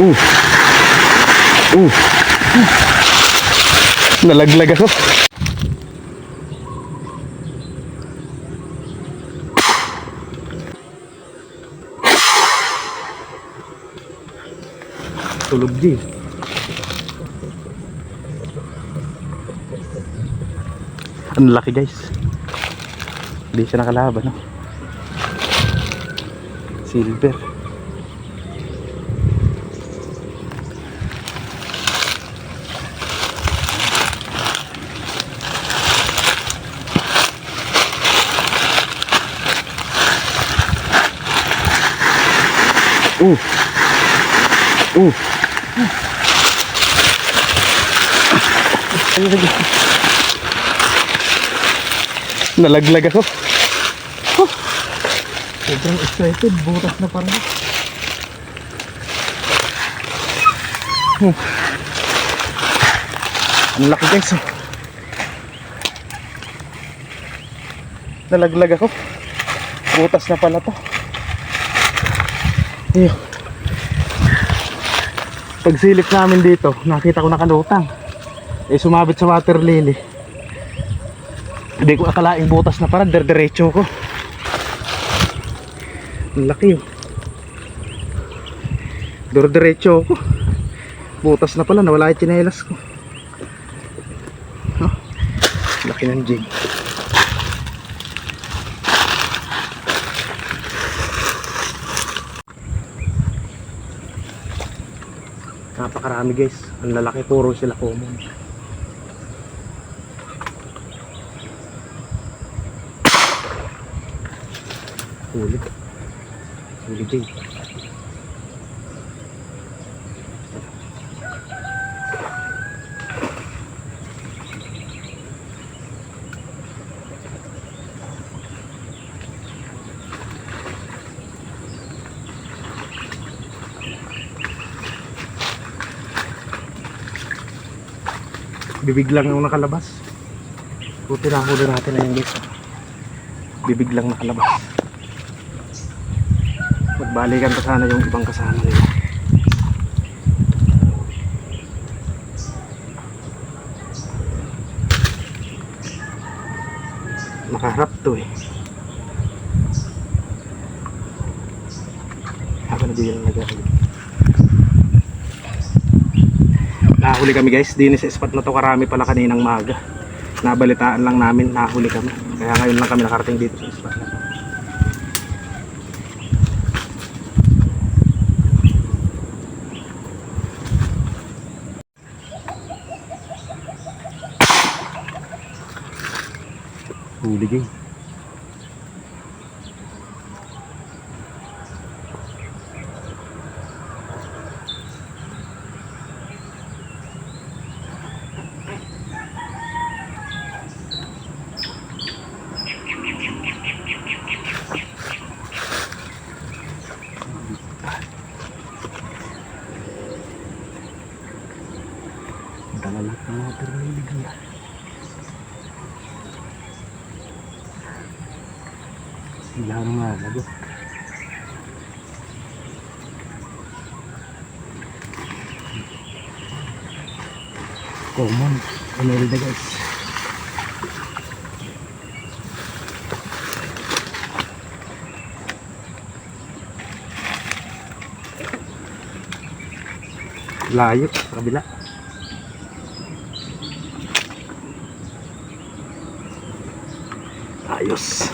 Uh. Nalaglag ako. Tulog din. Ang laki guys. Hindi siya nakalaban, no? Silver. Nalaglag ako. Sobrang excited, butas na parang. Ang laki guys. Nalaglag ako. Butas na pala to. Ayun. Pagsilip namin dito, nakita ko nakalutang. Sumabit sa water lily. Hindi ko akalaing butas na pala, diretso ko. Ang laki yun. Diretso ko. Butas na pala, nawala yung tsinelas ko. Oh, laki ng jig. Napakarami guys. Ang lalaki, puro sila common. Huli din. Bibig lang yung nakalabas. Buti na huli natin na yung guys. Bibig lang nakalabas. Magbalikan pa sana yung ibang kasama nila. Nakaharap to eh. Ako na din yung nagahuli. Nahuli kami guys. Di sa spot na to karami pala kaninang maga. Nabalitaan lang namin, nahuli kami. Kaya ngayon lang kami nakarating dito sa spot na to. Huli guys. Dalalat na mga termilig niya. Sila nga lagot. Common. Emerald guys. Layo sa kabila. Ayos.